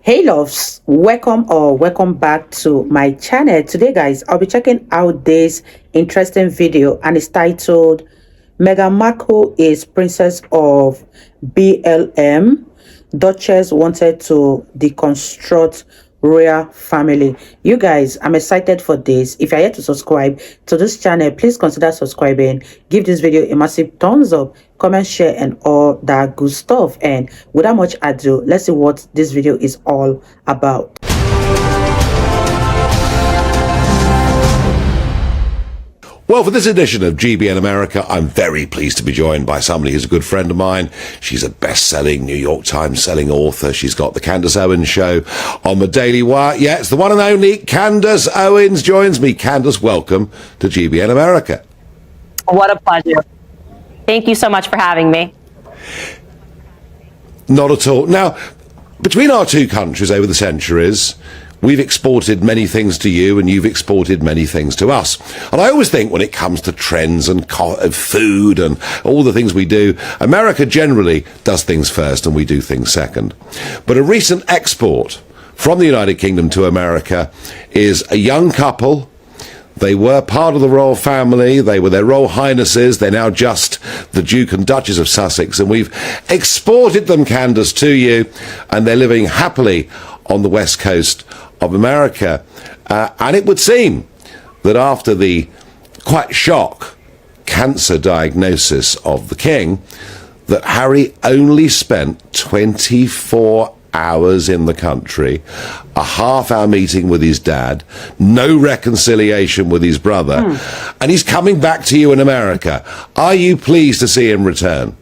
Hey loves, welcome back to my channel. Today guys, I'll be checking out this interesting video and it's titled Meghan Markle is Princess of BLM. Duchess wanted to deconstruct royal family. You guys, I'm excited for this. If you're yet to subscribe to this channel, please consider subscribing. Give this video a massive thumbs up, comment, share, and all that good stuff. And without much ado, let's see what this video is all about. Well, for this edition of GBN America, I'm very pleased to be joined by somebody who's a good friend of mine. She's a best-selling New York Times selling author. She's got the Candace Owens Show on the Daily Wire. Yeah, it's the one and only Candace Owens joins me. Candace, welcome to GBN America. What a pleasure. Thank you so much for having me. Not at all. Now, between our two countries over the centuries, we've exported many things to you and you've exported many things to us. And I always think when it comes to trends and food and all the things we do, America generally does things first and we do things second. But a recent export from the United Kingdom to America is a young couple. They were part of the royal family. They were their Royal Highnesses. They're now just the Duke and Duchess of Sussex. And we've exported them, Candace, to you. And they're living happily on the West Coast of America. And it would seem that after the quite shock cancer diagnosis of the King, that Harry only spent 24 hours in the country, a half-hour meeting with his dad, no reconciliation with his brother, and he's coming back to you in America. Are you pleased to see him return?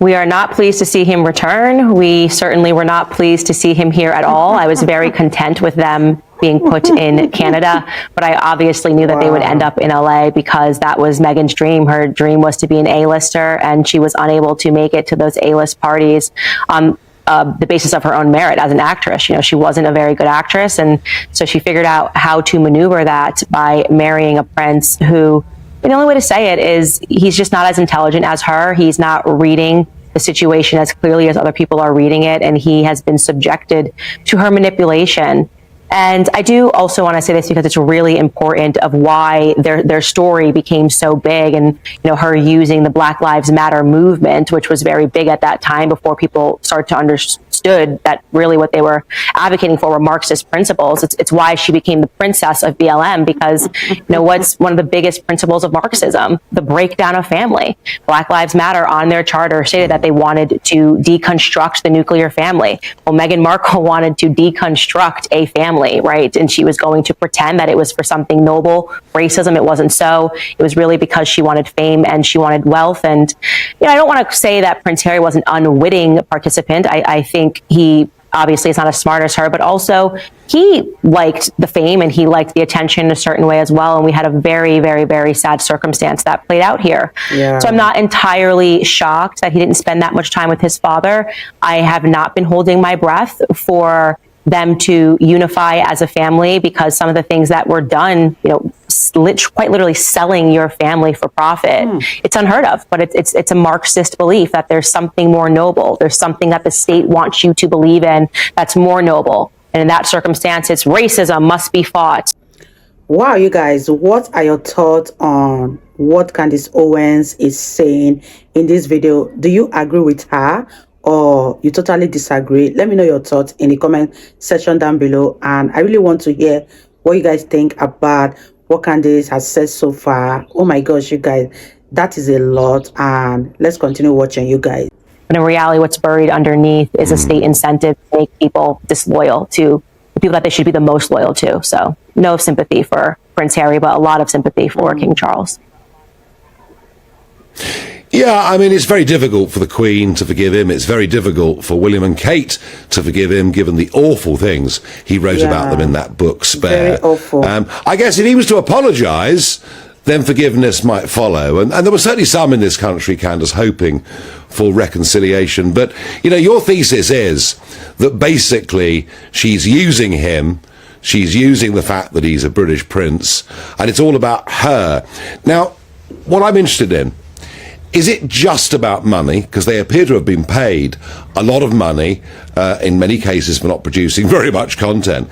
We are not pleased to see him return. We certainly were not pleased to see him here at all. I was very content with them being put in Canada, but I obviously knew that they would end up in LA because that was Meghan's dream. Her dream was to be an A-lister, and she was unable to make it to those A-list parties on the basis of her own merit as an actress. You know, she wasn't a very good actress, and so she figured out how to maneuver that by marrying a prince who, the only way to say it is, he's just not as intelligent as her. He's not reading the situation as clearly as other people are reading it, and he has been subjected to her manipulation. And I do also want to say this because it's really important of why their story became so big, and her using the Black Lives Matter movement, which was very big at that time before people started to understood that really what they were advocating for were Marxist principles. It's why she became the princess of BLM, because what's one of the biggest principles of Marxism? The breakdown of family. Black Lives Matter on their charter stated that they wanted to deconstruct the nuclear family. Well, Meghan Markle wanted to deconstruct a family, right? And she was going to pretend that it was for something noble. Racism, it wasn't so. It was really because she wanted fame and she wanted wealth. And I don't want to say that Prince Harry was an unwitting participant. I think he obviously is not as smart as her, but also he liked the fame and he liked the attention in a certain way as well. And we had a very, very, very sad circumstance that played out here. Yeah. So I'm not entirely shocked that he didn't spend that much time with his father. I have not been holding my breath for them to unify as a family, because some of the things that were done, quite literally selling your family for profit, it's unheard of. But it's a Marxist belief that there's something more noble. There's something that the state wants you to believe in that's more noble. And in that circumstance, it's racism must be fought. Wow, you guys, what are your thoughts on what Candace Owens is saying in this video? Do you agree with her, or you totally disagree? Let me know your thoughts in the comment section down below, and I really want to hear what you guys think about what Candace has said so far. Oh my gosh, you guys, that is a lot, and let's continue watching, you guys. But in reality, what's buried underneath is a state incentive to make people disloyal to the people that they should be the most loyal to. So no sympathy for Prince Harry, but a lot of sympathy for King Charles. Yeah, I mean, it's very difficult for the Queen to forgive him. It's very difficult for William and Kate to forgive him, given the awful things he wrote about them in that book, Spare. Very awful. I guess if he was to apologise, then forgiveness might follow. And there were certainly some in this country, Candace, hoping for reconciliation. But, your thesis is that basically she's using him, she's using the fact that he's a British prince, and it's all about her. Now, what I'm interested in Is it just about money? Because they appear to have been paid a lot of money, in many cases for not producing very much content.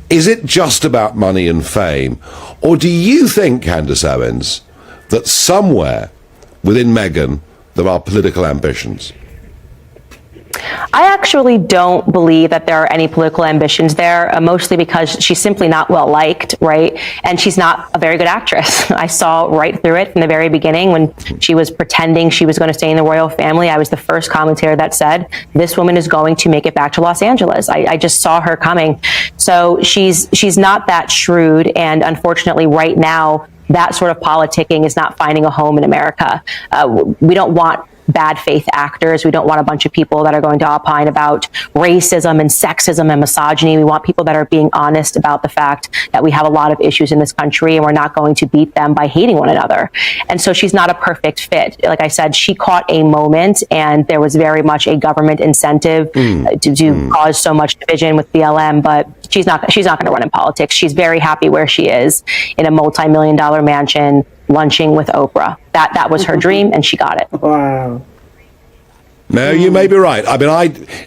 Is it just about money and fame? Or do you think, Candace Owens, that somewhere within Meghan there are political ambitions? I actually don't believe that there are any political ambitions there, mostly because she's simply not well liked, right? And she's not a very good actress. I saw right through it from the very beginning when she was pretending she was going to stay in the royal family. I was the first commentator that said, this woman is going to make it back to Los Angeles. I just saw her coming. So she's not that shrewd. And unfortunately, right now, that sort of politicking is not finding a home in America. We don't want bad faith actors. We don't want a bunch of people that are going to opine about racism and sexism and misogyny. We want people that are being honest about the fact that we have a lot of issues in this country and we're not going to beat them by hating one another. And so she's not a perfect fit. Like I said, she caught a moment and there was very much a government incentive to cause so much division with BLM, but she's not going to run in politics. She's very happy where she is in a multi-million-dollar mansion, lunching with Oprah. That was her dream, and she got it. Wow. No, you may be right. I mean,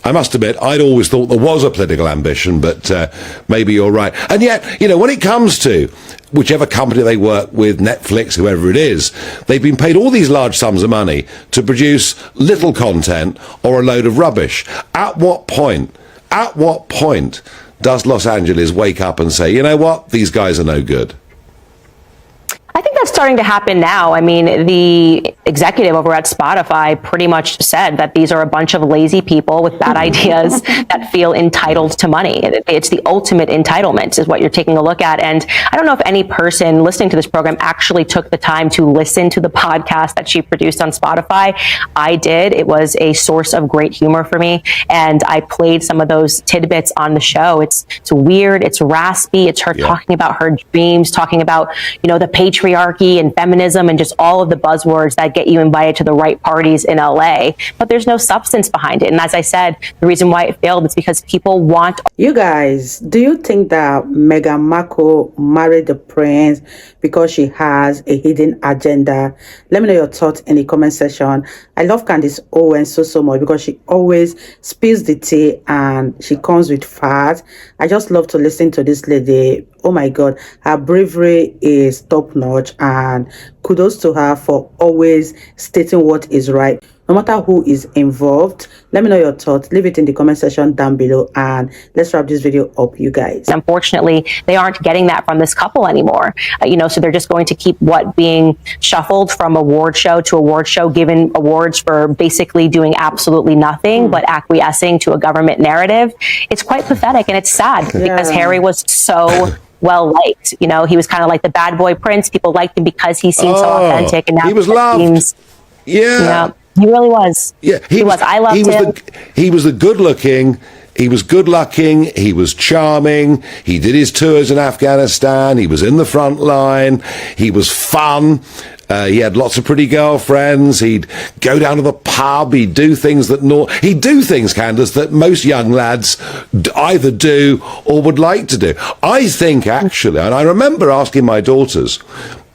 I must admit, I'd always thought there was a political ambition, but maybe you're right. And yet, you know, when it comes to whichever company they work with, Netflix, whoever it is, they've been paid all these large sums of money to produce little content or a load of rubbish. At what point does Los Angeles wake up and say, you know what, these guys are no good? I think that's starting to happen now. I mean, the executive over at Spotify pretty much said that these are a bunch of lazy people with bad ideas that feel entitled to money. It's the ultimate entitlement is what you're taking a look at. And I don't know if any person listening to this program actually took the time to listen to the podcast that she produced on Spotify. I did. It was a source of great humor for me. And I played some of those tidbits on the show. It's weird. It's raspy. It's her talking about her dreams, talking about, you know, the patriarchy and feminism and just all of the buzzwords that get you invited to the right parties in LA, but there's no substance behind it. And as I said, the reason why it failed is because people want. You guys, do you think that Meghan Markle married the prince because she has a hidden agenda? Let me know your thoughts in the comment section. I love Candace Owens so much because she always spills the tea and she comes with facts. I just love to listen to this lady. Oh my God, her bravery is top notch and kudos to her for always stating what is right, no matter who is involved. Let me know your thoughts. Leave it in the comment section down below and let's wrap this video up, you guys. Unfortunately, they aren't getting that from this couple anymore. So they're just going to keep being shuffled from award show to award show, given awards for basically doing absolutely nothing but acquiescing to a government narrative. It's quite pathetic and it's sad because Harry was so well liked. You know, he was kind of like the bad boy prince. People liked him because he seemed so authentic, and now he was loved. He really was. Yeah, he was. I loved him. He was good looking. He was charming. He did his tours in Afghanistan. He was in the front line. He was fun. He had lots of pretty girlfriends. He'd go down to the pub. He'd do things Candace, that most young lads either do or would like to do. I think, actually, and I remember asking my daughters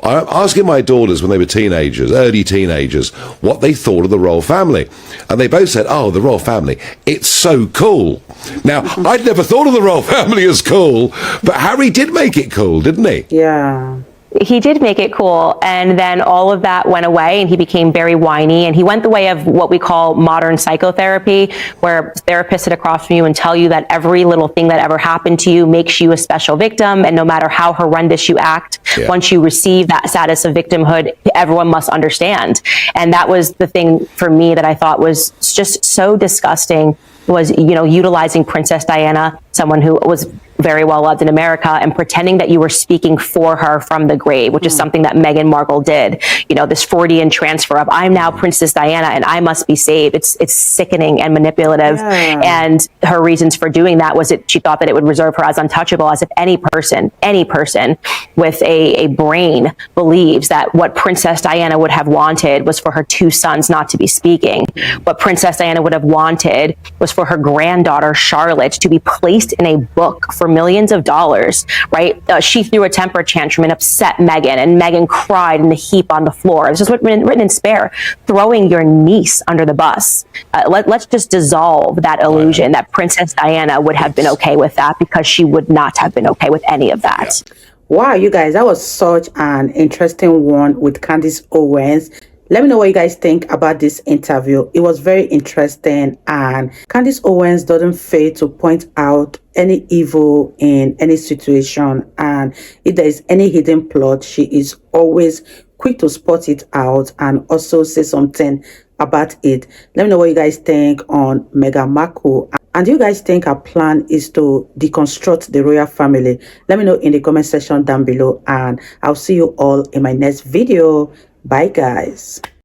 when they were teenagers, early teenagers, what they thought of the royal family. And they both said, oh, the royal family, it's so cool. Now, I'd never thought of the royal family as cool, but Harry did make it cool, didn't he? Yeah. He did make it cool, and then all of that went away and he became very whiny, and he went the way of what we call modern psychotherapy, where therapists sit across from you and tell you that every little thing that ever happened to you makes you a special victim, and no matter how horrendous you act, once you receive that status of victimhood, everyone must understand. And that was the thing for me that I thought was just so disgusting, was, utilizing Princess Diana, someone who was very well loved in America, and pretending that you were speaking for her from the grave, which is something that Meghan Markle did. This Freudian transfer of I'm now Princess Diana and I must be saved. It's sickening and manipulative. And her reasons for doing that was she thought that it would reserve her as untouchable, as if any person with a brain believes that what Princess Diana would have wanted was for her two sons not to be speaking. What Princess Diana would have wanted was for her granddaughter Charlotte to be placed in a book for millions of dollars, right? She threw a temper tantrum and upset Meghan, and Meghan cried in the heap on the floor. This is written in Spare, throwing your niece under the bus. Let's just dissolve that illusion that Princess Diana would have been okay with that, because she would not have been okay with any of that. Wow, you guys, that was such an interesting one with Candace Owens. Let me know what you guys think about this interview. It was very interesting, and Candace Owens doesn't fail to point out any evil in any situation, and if there is any hidden plot, she is always quick to spot it out and also say something about it. Let me know what you guys think on Meghan Markle. And do you guys think her plan is to deconstruct the royal family? Let me know in the comment section down below, and I'll see you all in my next video. Bye, guys.